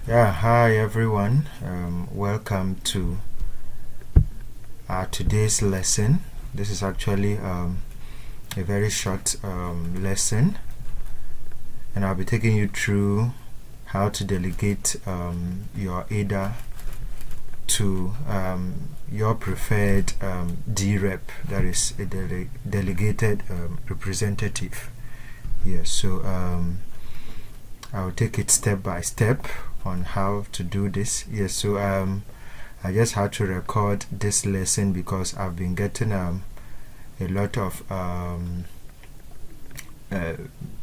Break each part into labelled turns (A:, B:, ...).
A: Yeah, hi everyone. Welcome to today's lesson. This is actually a very short lesson, and I'll be taking you through how to delegate your ADA to your preferred DRep, that is a delegated representative. Yes, so I'll take it step by step on how to do this. Yes, so I just had to record this lesson because I've been getting a lot of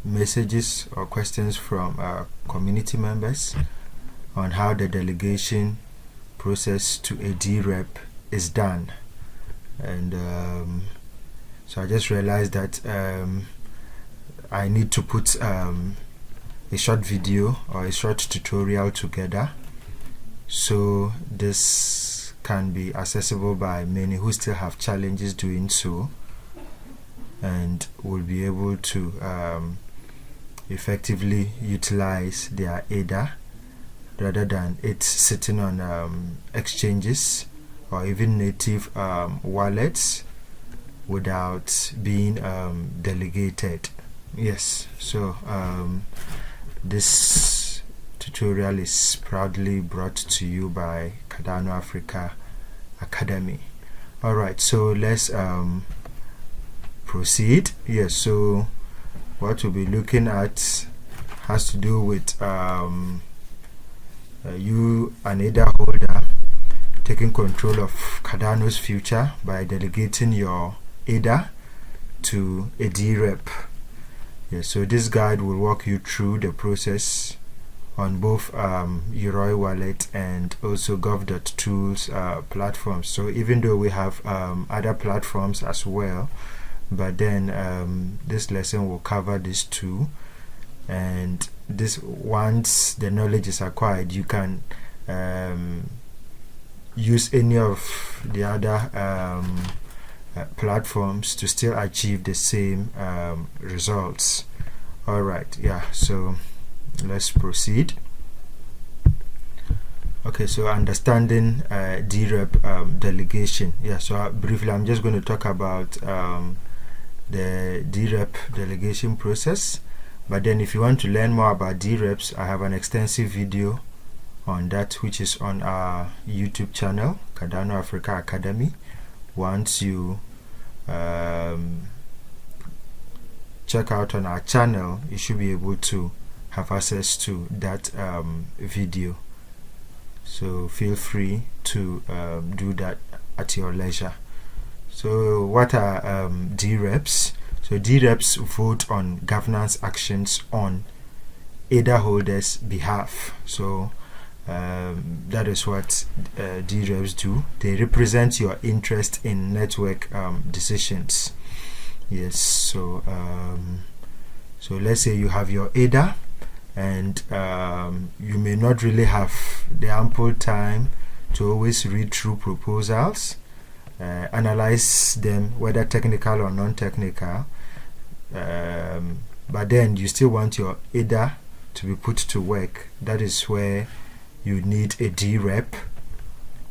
A: messages or questions from community members on how the delegation process to a DRep is done, and so I just realized that I need to put a short video or a short tutorial together, so this can be accessible by many who still have challenges doing so, and will be able to effectively utilize their ADA rather than it sitting on exchanges or even native wallets without being delegated. Yes, so this tutorial is proudly brought to you by Cardano Africa Academy. Alright, so let's proceed. Yes, so what we'll be looking at has to do with you, an ADA holder, taking control of Cardano's future by delegating your ADA to a DRep. Yes, so this guide will walk you through the process on both Yoroi wallet and also gov.tools platforms. So even though we have other platforms as well, but then this lesson will cover these two, and this, once the knowledge is acquired, you can use any of the other platforms to still achieve the same results. Alright, yeah, so let's proceed. Okay, so understanding DRep delegation. Yeah, so briefly I'm just going to talk about the DRep delegation process, but then if you want to learn more about DReps, I have an extensive video on that which is on our YouTube channel, Cardano Africa Academy. Once you check out on our channel, you should be able to have access to that video, so feel free to do that at your leisure. So what are DReps? So DReps vote on governance actions on ADA holders' behalf. So that is what DReps do. They represent your interest in network decisions. Yes, so so let's say you have your ADA, and you may not really have the ample time to always read through proposals, analyze them, whether technical or non-technical, but then you still want your ADA to be put to work. That is where you need a DRep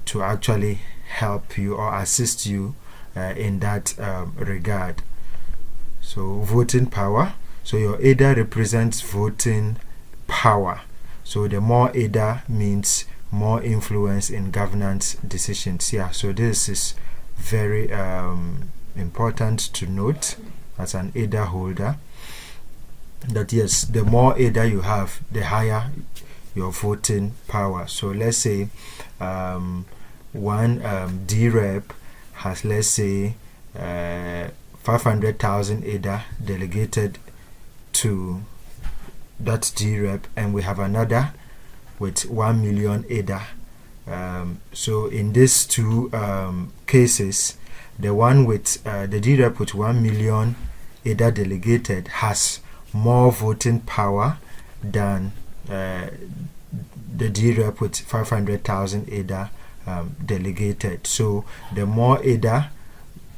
A: to actually help you or assist you in that regard. So voting power. So your ADA represents voting power. So the more ADA means more influence in governance decisions. Yeah, so this is very important to note as an ADA holder, that yes, the more ADA you have, the higher your voting power. So let's say one DRep has, let's say 500,000 ADA delegated to that DRep, and we have another with 1 million ADA. So in these two cases, the one with the DRep with 1 million ADA delegated has more voting power than the DRep with 500,000 ADA delegated. So the more ADA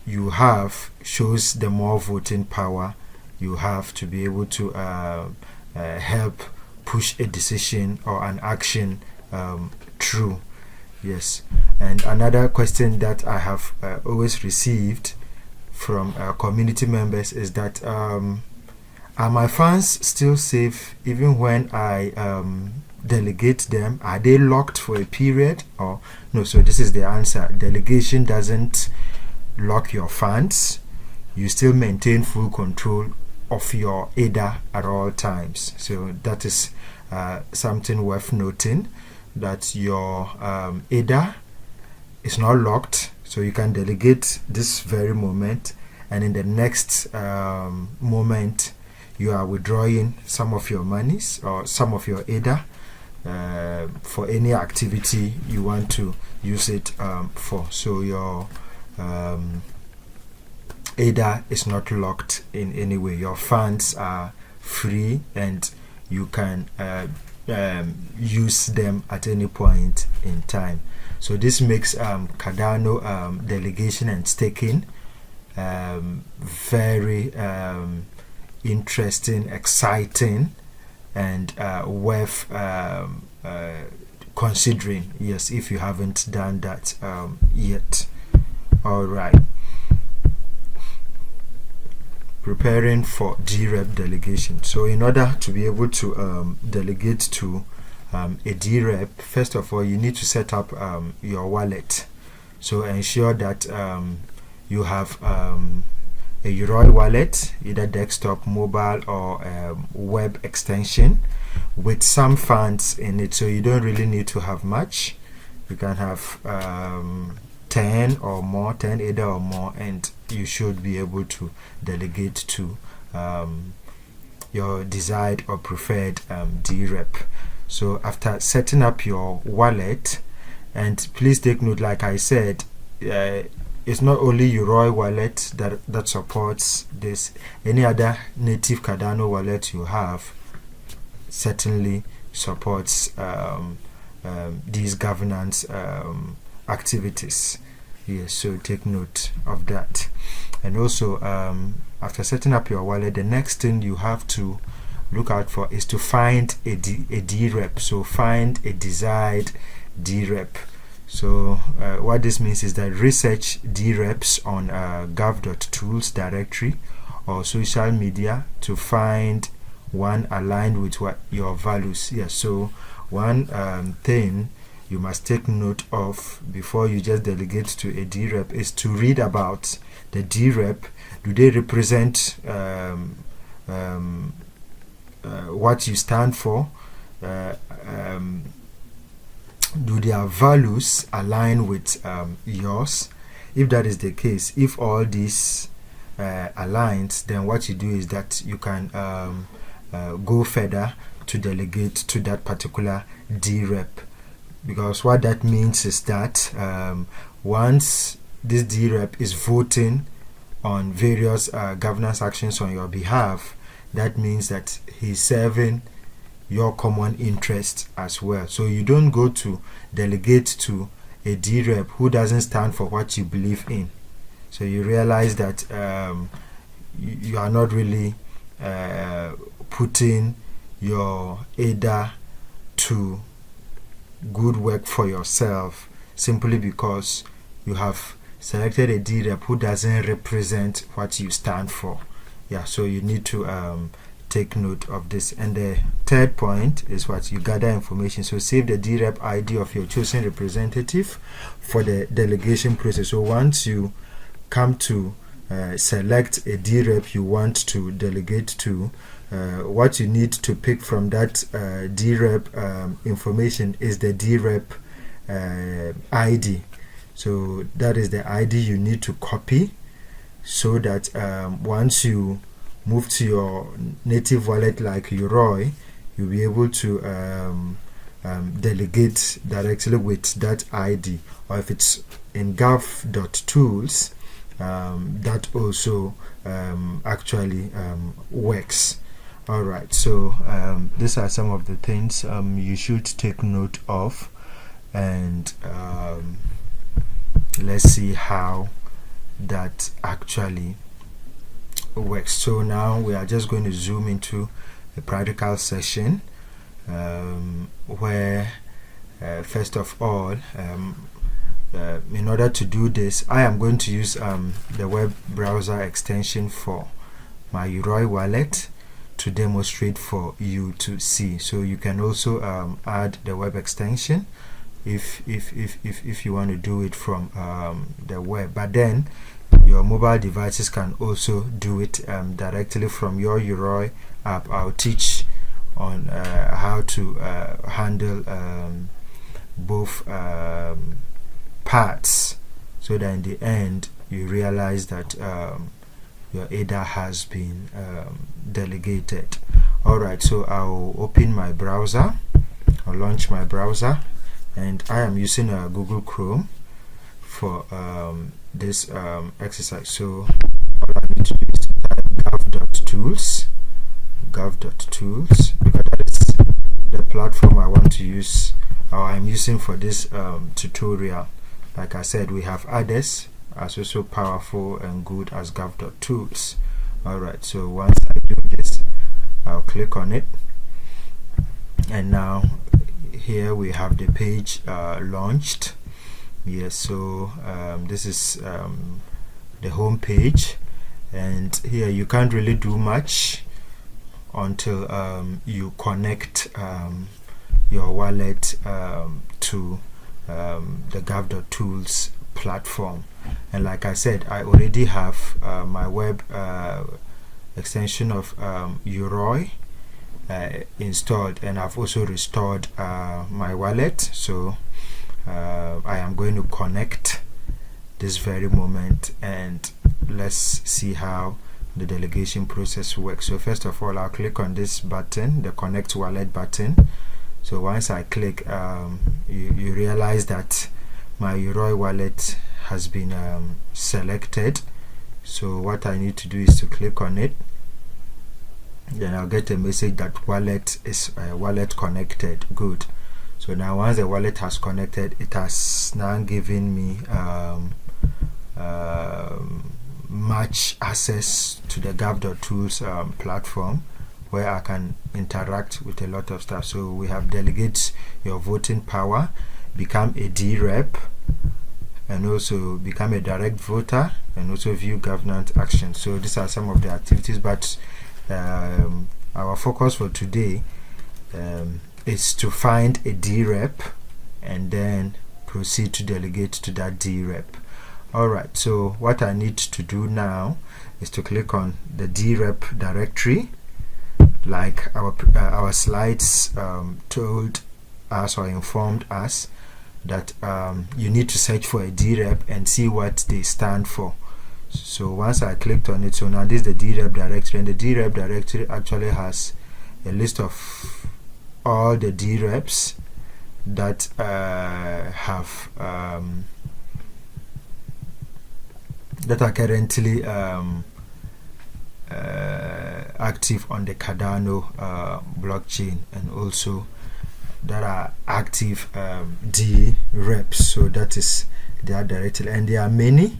A: you have shows the more voting power you have to be able to help push a decision or an action through. Yes. And another question that I have always received from community members is that are my funds still safe even when I delegate them? Are they locked for a period or no? So this is the answer. Delegation doesn't lock your funds. You still maintain full control of your ADA at all times. So that is something worth noting, that your ADA is not locked, so you can delegate this very moment, and in the next moment you are withdrawing some of your monies or some of your ADA for any activity you want to use it for. So your ADA is not locked in any way. Your funds are free and you can use them at any point in time. So this makes Cardano delegation and staking very interesting, exciting, and worth considering. Yes, if you haven't done that yet. All right. Preparing for DRep delegation. So in order to be able to delegate to a DRep, first of all you need to set up your wallet. So ensure that you have a Yoroi wallet, either desktop, mobile, or web extension with some funds in it. So you don't really need to have much. You can have 10 or more, 10 ADA or more, and you should be able to delegate to your desired or preferred DRep. So after setting up your wallet, and please take note, like I said, it's not only Yoroi wallet that supports this. Any other native Cardano wallet you have certainly supports these governance activities. Yes, so take note of that. And also after setting up your wallet, the next thing you have to look out for is to find a DRep. So find a desired DRep. So what this means is that research DReps on gov.tools directory or social media to find one aligned with what your values. Yes, so one thing you must take note of before you just delegate to a DRep is to read about the DRep. Do they represent what you stand for? Do their values align with yours? If that is the case, if all these aligns, then what you do is that you can go further to delegate to that particular DRep. Because what that means is that once this DRep is voting on various governance actions on your behalf, that means that he's serving your common interest as well. So you don't go to delegate to a DRep who doesn't stand for what you believe in. So you realize that you are not really putting your ADA to good work for yourself simply because you have selected a DRep who doesn't represent what you stand for. Yeah, so you need to take note of this. And the third point is what you gather information. So save the DRep ID of your chosen representative for the delegation process. So once you come to select a DRep you want to delegate to, what you need to pick from that DRep information is the DRep ID. So that is the ID you need to copy, so that once you move to your native wallet like Yoroi, you'll be able to delegate directly with that ID. Or if it's in gov.tools, that also actually works. Alright, so these are some of the things you should take note of, and let's see how that actually works. So now we are just going to zoom into a practical session where first of all, in order to do this, I am going to use the web browser extension for my Yoroi wallet to demonstrate for you to see. So you can also add the web extension if you want to do it from the web, but then your mobile devices can also do it directly from your Yoroi app. I'll teach on how to handle both parts, so that in the end you realize that your ADA has been delegated. Alright, so I'll open my browser, I'll launch my browser, and I am using Google Chrome for this exercise. So all I need to do is to type gov.tools, because that is the platform I want to use, or I'm using for this tutorial. Like I said, we have others as also powerful and good as gov.tools. Alright, so once I do this, I'll click on it, and now here we have the page launched. Yes, so this is the home page, and here you can't really do much until you connect your wallet to the gov.tools platform. And like I said, I already have my web extension of Yoroi installed, and I've also restored my wallet. So I am going to connect this very moment, and let's see how the delegation process works. So first of all, I'll click on this button, the connect wallet button. So once I click, you realize that my Yoroi wallet has been selected. So what I need to do is to click on it, then I'll get a message that wallet is wallet connected. Good. So now once the wallet has connected, it has now given me much access to the gov.tools platform, where I can interact with a lot of stuff. So we have delegate your voting power, become a DRep, and also become a direct voter, and also view governance action. So these are some of the activities, but our focus for today is to find a DRep and then proceed to delegate to that DRep. Alright, so what I need to do now is to click on the DRep directory, like our slides told us or informed us that you need to search for a DRep and see what they stand for. So once I clicked on it, so now this is the DRep directory, and the DRep directory actually has a list of all the DReps that have that are currently active on the Cardano blockchain, and also that are active DReps. So that is their directory, and there are many.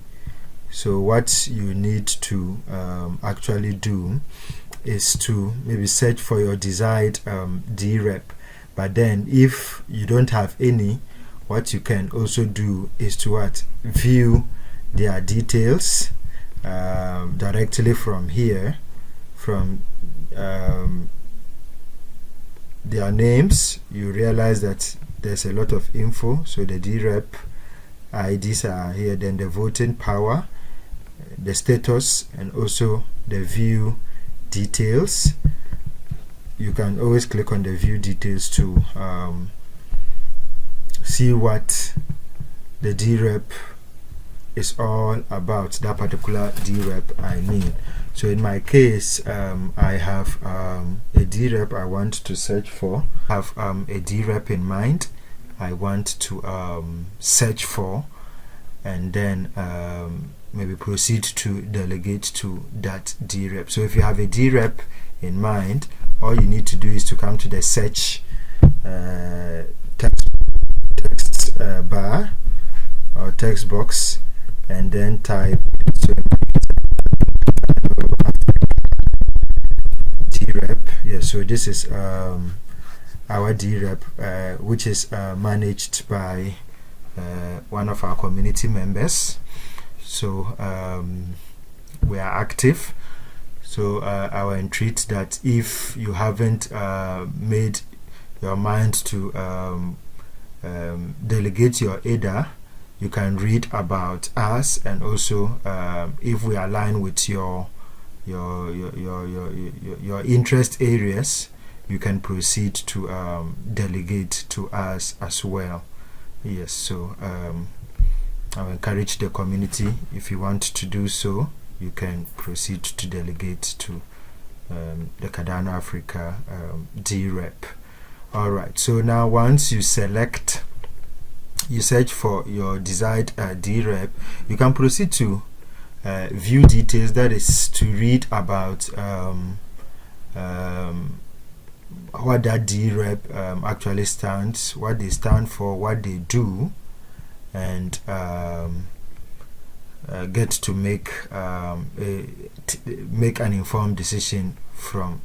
A: So what you need to actually do is to maybe search for your desired DRep, but then if you don't have any, what you can also do is to view their details directly from here, from their names. You realize that there's a lot of info. So the DRep IDs are here, then the voting power, the status, and also the view details. You can always click on the view details to see what the DRep is all about, that particular DRep I mean. So in my case, I have a DRep I want to search for. I have a DRep in mind I want to search for, and then maybe proceed to delegate to that DRep. So if you have a DRep in mind, all you need to do is to come to the search text bar or text box, and then type DRep. Yeah, so this is our DRep, which is managed by one of our community members. So we are active. So I will entreat that if you haven't made your mind to delegate your ADA, you can read about us, and also if we align with your interest areas, you can proceed to delegate to us as well. Yes, so I'll encourage the community, if you want to do so, you can proceed to delegate to the Cardano Africa DRep. Alright, so now once you select, you search for your desired DRep, you can proceed to view details, that is to read about what that DRep actually stands, what they stand for, what they do, and get to make an informed decision from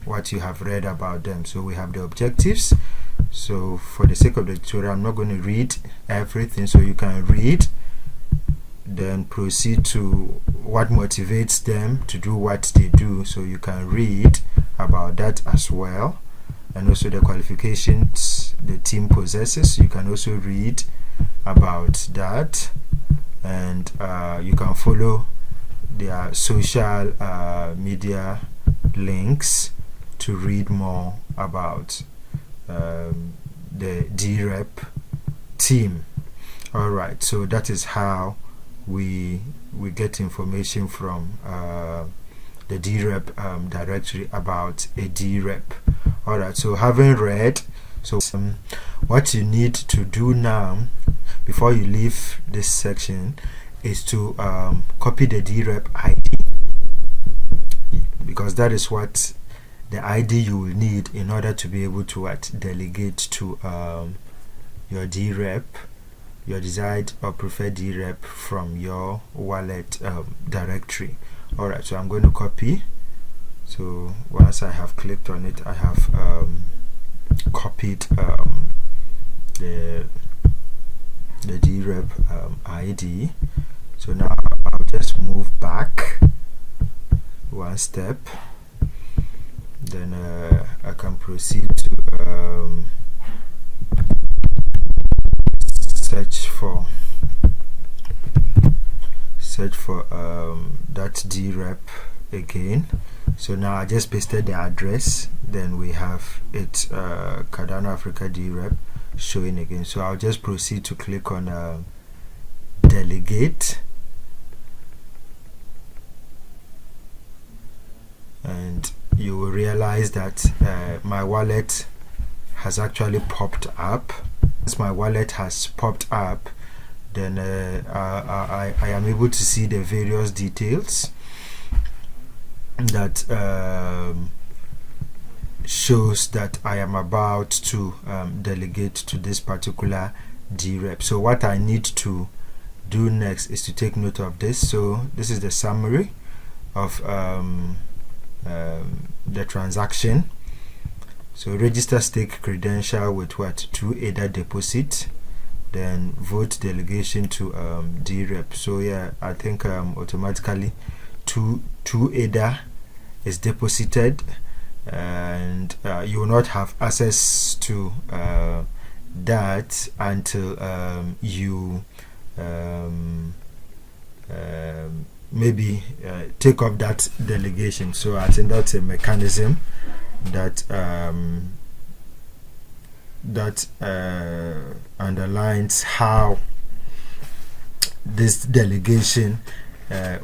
A: what you have read about them. So we have the objectives. So for the sake of the tutorial, I'm not going to read everything, so you can read, then proceed to what motivates them to do what they do. So you can read about that as well, and also the qualifications the team possesses. You can also read about that, and you can follow their social media links to read more about the DRep team. Alright, so that is how we get information from the DRep directory about a DRep. Alright, so having read, so what you need to do now before you leave this section is to copy the DRep ID, because that is what the ID you will need in order to be able to delegate to your DRep, your desired or preferred DRep from your wallet directory. Alright, so I'm going to copy. So once I have clicked on it, I have copied the DRep ID. So now I'll just move back one step, then I can proceed to search for that DRep again. So now I just pasted the address, then we have it Cardano Africa DRep showing again. So I'll just proceed to click on delegate, and you will realize that my wallet has actually popped up. Once my wallet has popped up, then I am able to see the various details that shows that I am about to delegate to this particular DRep. So what I need to do next is to take note of this. So this is the summary of the transaction. So register stake credential with what? 2 ADA deposit, then vote delegation to DRep. So yeah, I think automatically 2 ADA is deposited, and you will not have access to that until you maybe take up that delegation. So I think that's a mechanism that underlines how this delegation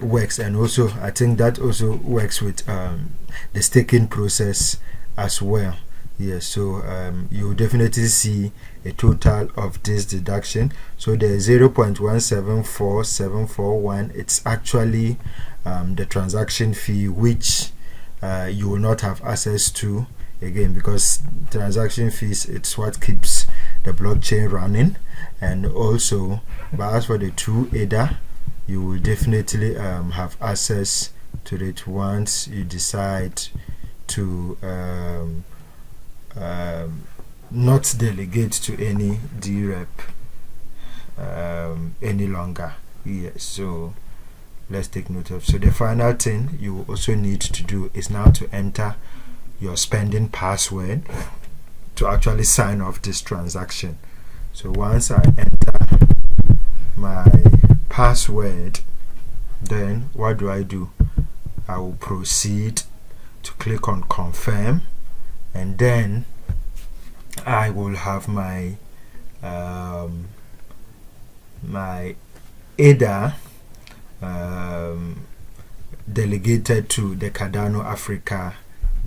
A: works, and also I think that also works with the staking process as well. Yes, so you will definitely see a total of this deduction. So the 0.174741, it's actually the transaction fee, which you will not have access to again, because transaction fees, it's what keeps the blockchain running. And also, but as for the 2 ADA, you will definitely have access to it once you decide to not delegate to any DRep any longer. Yes, so let's take note of. So the final thing you will also need to do is now to enter your spending password to actually sign off this transaction. So once I enter my password, then what do? I will proceed to click on confirm, and then I will have my my ADA delegated to the Cardano Africa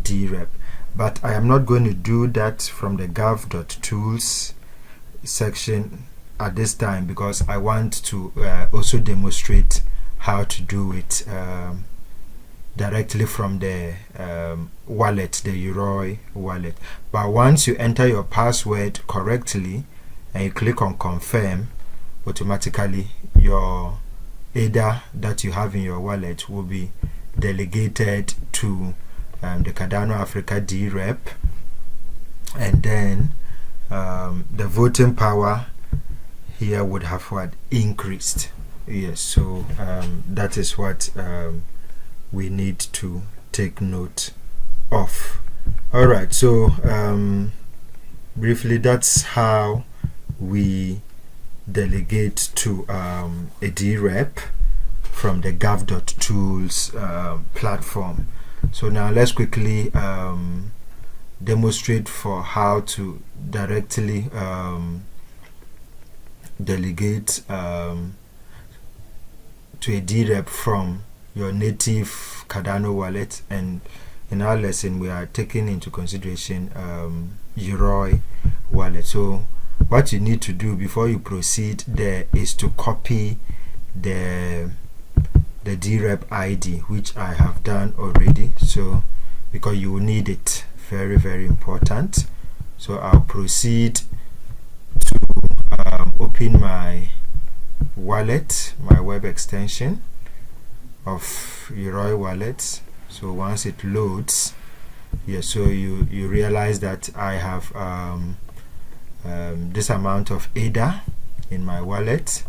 A: DRep. But I am not going to do that from the gov.tools section at this time, because I want to also demonstrate how to do it directly from the wallet, the Yoroi wallet. But once you enter your password correctly and you click on confirm, automatically your ADA that you have in your wallet will be delegated to the Cardano Africa DRep, and then the voting power here would have what increased. Yes, so that is what we need to take note of. All right, so briefly, that's how we delegate to a DRep from the gov.tools platform. So now let's quickly demonstrate for how to directly delegate to a DRep from your native Cardano wallet. And in our lesson we are taking into consideration Yoroi wallet. So what you need to do before you proceed there is to copy the DRep ID, which I have done already, so because you will need it, very important. So I'll proceed to open my wallet, my web extension of Yoroi wallet. So once it loads, so you realize that I have this amount of ADA in my wallet,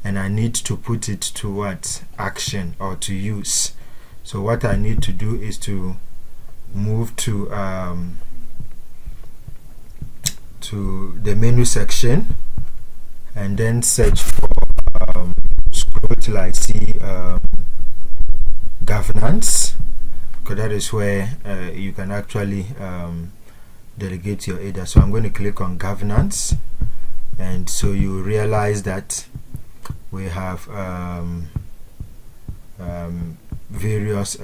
A: and I need to put it to what action or to use. So what I need to do is to move to the menu section and then search for scroll till I see governance, because that is where you can actually delegate your ADA. So I'm going to click on governance, and so you realize that we have various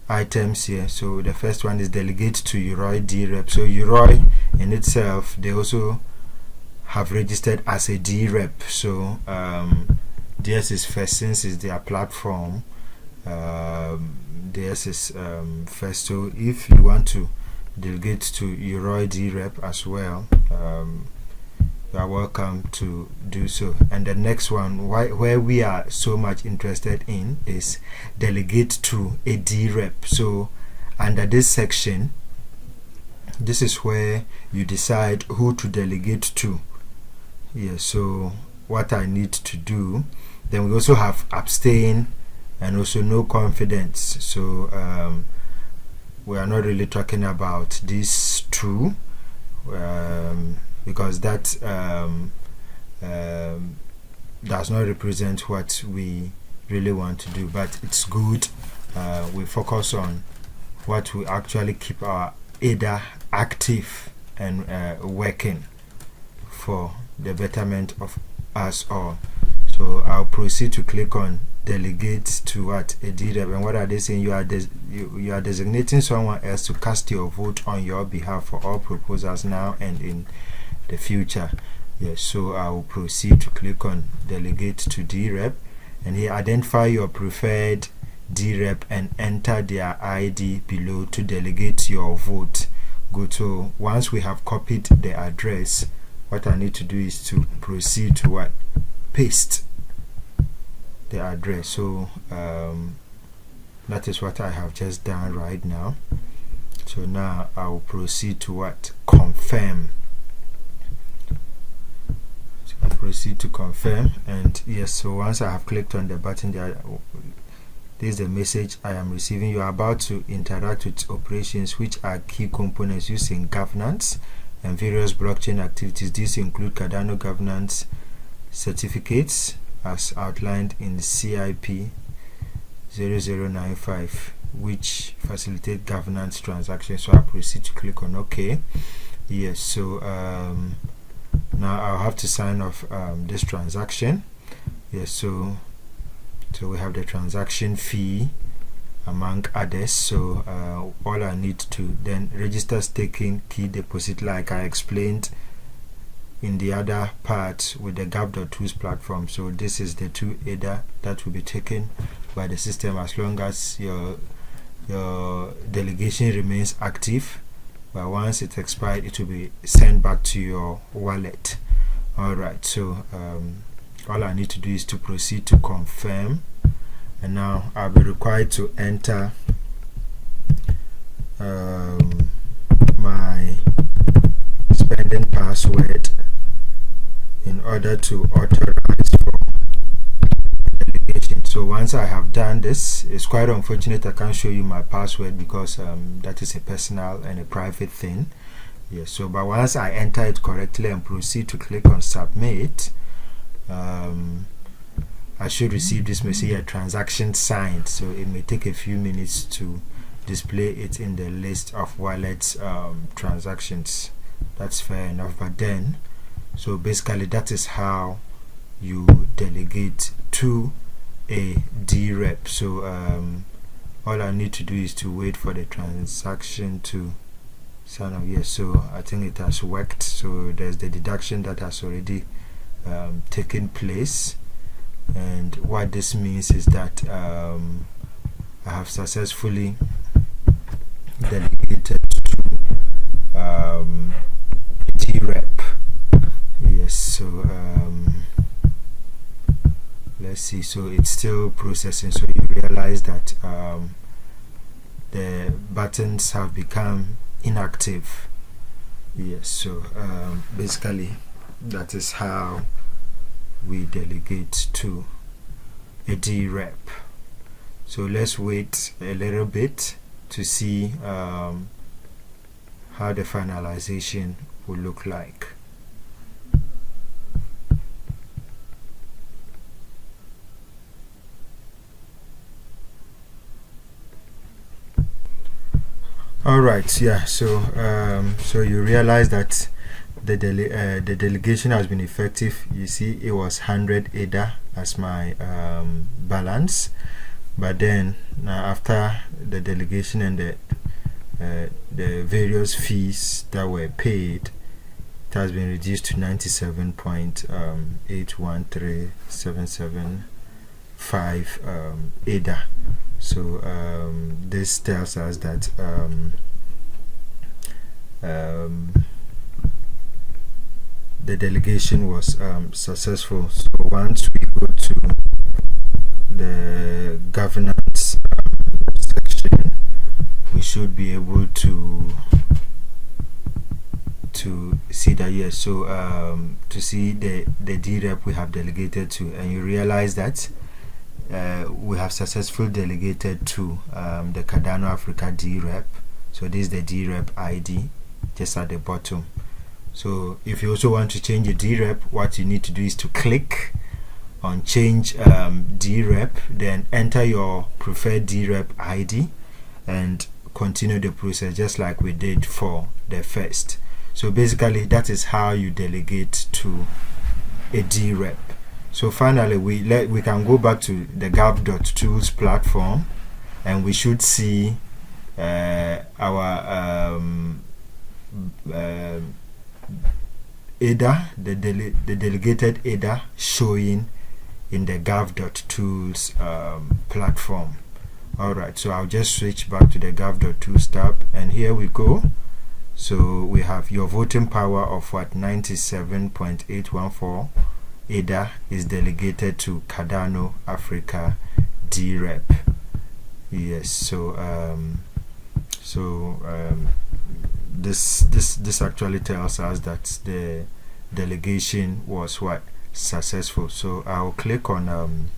A: items here. So the first one is delegate to Yoroi DRep. So Yoroi in itself, they also have registered as a DRep. So theirs is first, since it's their platform, theirs is first. So if you want to delegate to Yoroi DRep as well, you are welcome to do so. And the next one, where we are so much interested in, is delegate to a DRep. So under this section, this is where you decide who to delegate to. So what I need to do, then we also have abstain and also no confidence. So we are not really talking about these two, because that does not represent what we really want to do. But it's good we focus on what we actually keep our ADA active and working for the betterment of us all. So I'll proceed to click on delegate to what a DRep. And what are they saying? You are designating someone else to cast your vote on your behalf for all proposals now and in the future. So I will proceed to click on delegate to DRep, and here identify your preferred DRep and enter their ID below to delegate your vote. Good. So once we have copied the address, what I need to do is to proceed to what? Paste the address. So that is what I have just done right now. So now I will proceed to what? Confirm. So I'll proceed to confirm, and yes, so once I have clicked on the button there, this is the message I am receiving. You are about to interact with operations which are key components used in governance and various blockchain activities. These include Cardano governance certificates as outlined in CIP 0095, which facilitate governance transactions. So I'll proceed to click on OK. Yes, so now I'll have to sign off this transaction. Yes, so we have the transaction fee among others. So all I need to then register staking key deposit, like I explained in the other part with the gap.tools platform. So this is the 2 ADA that will be taken by the system as long as your delegation remains active, but once it's expired it will be sent back to your wallet. Alright, so all I need to do is to proceed to confirm, and now I'll be required to enter my spending password in order to authorize for delegation. So once I have done this, it's quite unfortunate I can't show you my password because that is a personal and a private thing. Yes, so but once I enter it correctly and proceed to click on submit, I should receive this message, a transaction signed. So it may take a few minutes to display it in the list of wallets transactions. That's fair enough. But then, so basically that is how you delegate to a DRep. So all I need to do is to wait for the transaction to sign up. Yes, so I think it has worked. So there's the deduction that has already taken place, and what this means is that I have successfully delegated to DRep. Yes, so let's see, so it's still processing. So you realize that the buttons have become inactive. Yes, so basically that is how we delegate to a DRep. So let's wait a little bit to see how the finalization will look like. All right, yeah, so so you realize that the delegation has been effective. You see it was 100 ADA as my balance, but then now after the delegation and the various fees that were paid, it has been reduced to 97.813775 ADA. So this tells us that the delegation was successful. So once we go to the governance section, we should be able to see that, yes, so to see the DRep we have delegated to, and you realize that we have successfully delegated to the Cardano Africa DRep. So this is the DRep ID just at the bottom. So if you also want to change the DRep, what you need to do is to click on change DRep, then enter your preferred DRep ID and continue the process just like we did for the first. So basically that is how you delegate to a DRep. So finally we can go back to the gap.tools platform, and we should see our ADA, the delegated ADA showing in the gap.tools platform. Alright, so I'll just switch back to the gap.tools tab, and here we go. So we have your voting power of what, 97.814 ADA is delegated to Cardano Africa DRep. Yes, so So this actually tells us that the delegation was what successful. So I'll click on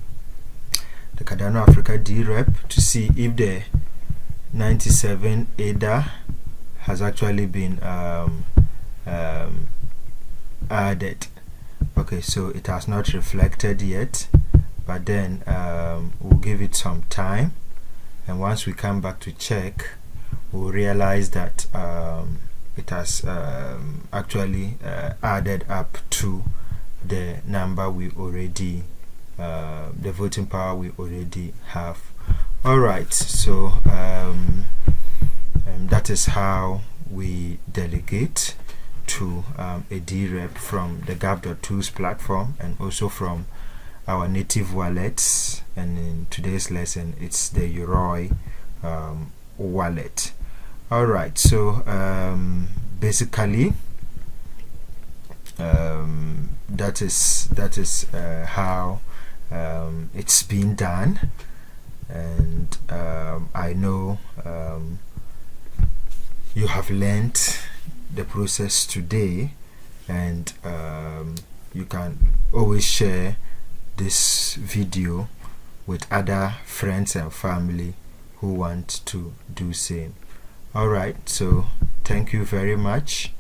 A: the Cardano Africa DRep to see if the 97 ADA has actually been added. Okay, so it has not reflected yet, but then we'll give it some time, and once we come back to check, we'll realize that it has actually added up to the number we already the voting power we already have. Alright, so that is how we delegate to a DRep from the Gap.tools platform and also from our native wallets. And in today's lesson, it's the Yoroi wallet. Alright, so basically that is how it's been done, and I know you have learned the process today, and you can always share this video with other friends and family who want to do same. Alright, so thank you very much,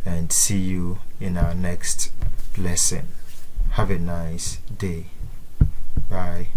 A: and see you in our next lesson. Have a nice day. Bye.